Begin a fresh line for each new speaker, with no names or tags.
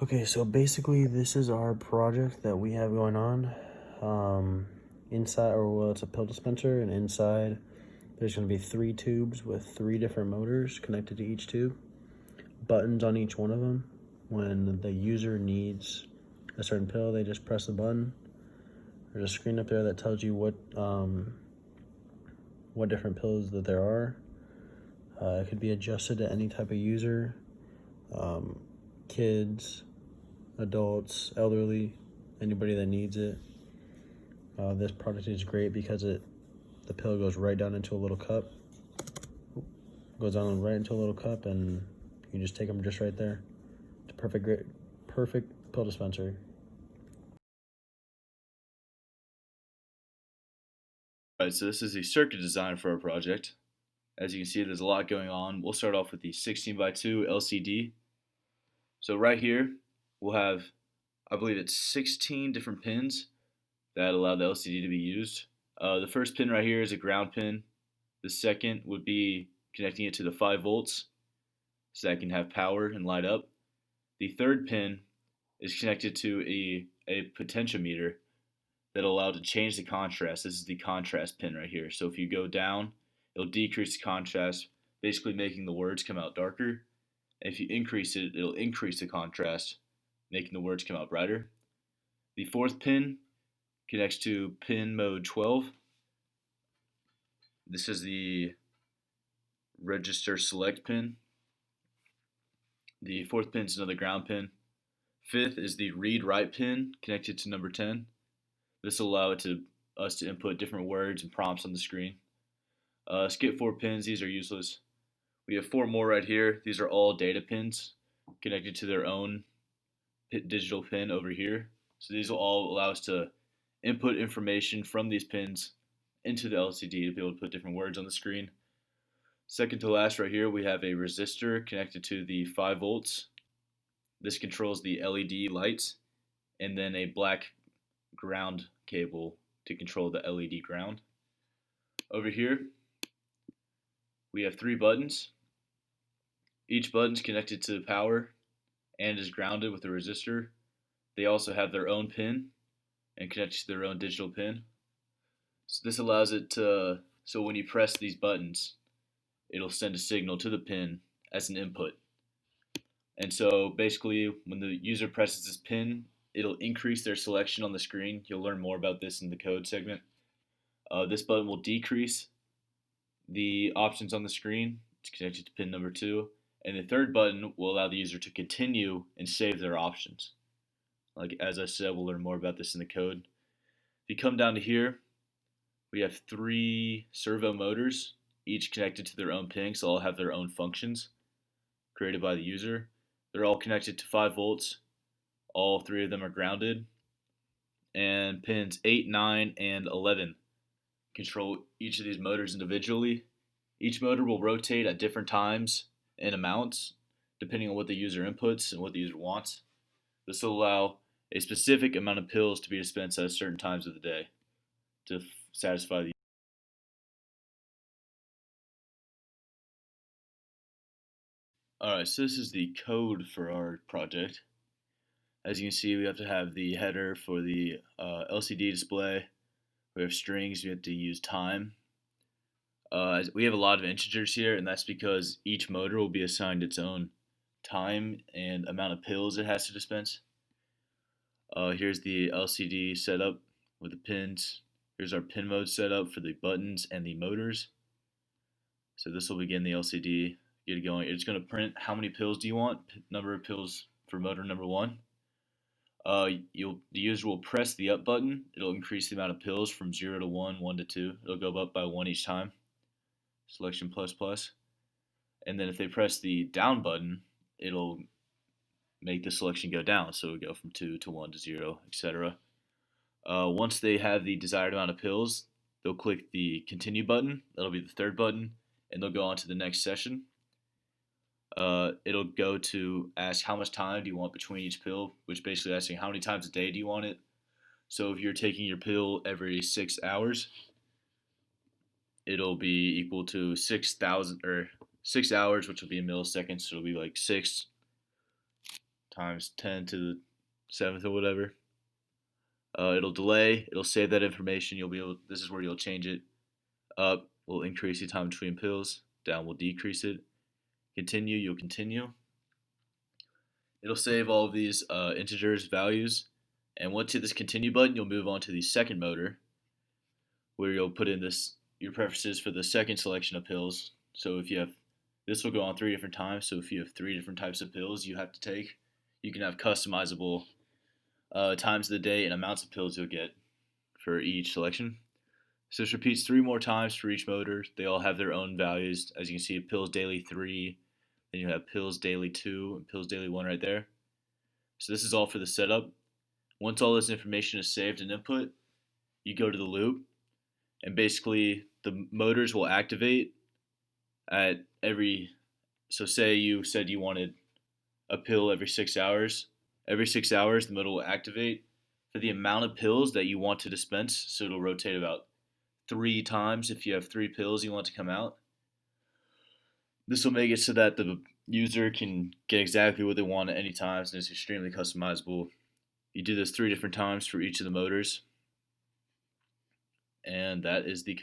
Okay, so basically this is our project that we have going on. Inside, or well, it's a pill dispenser, and inside there's going to be 3 tubes with 3 different motors connected to each tube. Buttons on each one of them. When the user needs a certain pill, they just press the button. There's a screen up there that tells you what different pills that there are. It could be adjusted to any type of user, kids, adults, elderly, anybody that needs it. This product is great because the pill goes right down into a little cup. Goes down right into a little cup, and you just take them just right there. It's a perfect pill dispenser.
Alright, so this is the circuit design for our project. As you can see, there's a lot going on. We'll start off with the 16x2 LCD. So right here, we'll have, I believe it's 16 different pins that allow the LCD to be used. The first pin right here is a ground pin. The second would be connecting it to the 5 volts so that it can have power and light up. The third pin is connected to a potentiometer that'll allow to change the contrast. This is the contrast pin right here. So if you go down, it'll decrease the contrast, basically making the words come out darker. And if you increase it, it'll increase the contrast, making the words come out brighter. The fourth pin connects to pin mode 12. This is the register select pin. The fourth pin is another ground pin. Fifth is the read write pin connected to number 10. This will allow us to input different words and prompts on the screen. Skip 4 pins, these are useless. We have 4 more right here. These are all data pins connected to their own digital pin over here. So these will all allow us to input information from these pins into the LCD to be able to put different words on the screen. Second to last right here, we have a resistor connected to the 5 volts. This controls the LED lights, and then a black ground cable to control the LED ground. Over here, we have 3 buttons. Each button is connected to the power and is grounded with a resistor. They also have their own pin and connected to their own digital pin. So this allows it to, so when you press these buttons, it'll send a signal to the pin as an input. And so basically, when the user presses this pin, it'll increase their selection on the screen. You'll learn more about this in the code segment. This button will decrease the options on the screen. It's connected to pin number 2. And the third button will allow the user to continue and save their options. Like as I said, we'll learn more about this in the code. If you come down to here, we have 3 servo motors, each connected to their own pin, so all have their own functions created by the user. They're all connected to 5 volts. All 3 of them are grounded. And pins 8, 9, and 11 control each of these motors individually. Each motor will rotate at different times and amounts depending on what the user inputs and what the user wants. This will allow a specific amount of pills to be dispensed at certain times of the day to satisfy the. Alright, so this is the code for our project. As you can see, we have to have the header for the LCD display. We have strings, we have to use time. We have a lot of integers here, and that's because each motor will be assigned its own time and amount of pills it has to dispense. Here's the LCD setup with the pins. Here's our pin mode setup for the buttons and the motors. So this will begin the LCD, get it going. It's going to print how many pills do you want, number of pills for motor number 1. The user will press the up button. It'll increase the amount of pills from 0 to 1, 1 to 2. It'll go up by 1 each time. Selection plus plus. And then if they press the down button, it'll make the selection go down. So it'll go from 2 to 1 to 0, etc. Once they have the desired amount of pills, they'll click the continue button. That'll be the third button, and they'll go on to the next session. It'll go to ask how much time do you want between each pill, which basically asking how many times a day do you want it. So if you're taking your pill every 6 hours, it'll be equal to 6,000 or 6 hours, which will be in milliseconds. So it'll be like 6 times 10 to the 7th or whatever. It'll delay. It'll save that information. You'll be able. This is where you'll change it. Up will increase the time between pills. Down will decrease it. Continue. You'll continue. It'll save all of these integers values. And once you hit this continue button, you'll move on to the second motor, where you'll put in your preferences for the second selection of pills. So if you have this will go on 3 different times. So if you have 3 different types of pills you have to take, you can have customizable times of the day and amounts of pills you'll get for each selection. So this repeats 3 more times for each motor. They all have their own values. As you can see, pills daily 3, then you have pills daily 2, and pills daily 1 right there. So this is all for the setup. Once all this information is saved and input, you go to the loop, and basically the motors will activate at every. So say you said you wanted a pill every 6 hours. Every 6 hours, the motor will activate for the amount of pills that you want to dispense. So it'll rotate about 3 times if you have 3 pills you want to come out. This will make it so that the user can get exactly what they want at any time, and it's extremely customizable. You do this 3 different times for each of the motors, and that is the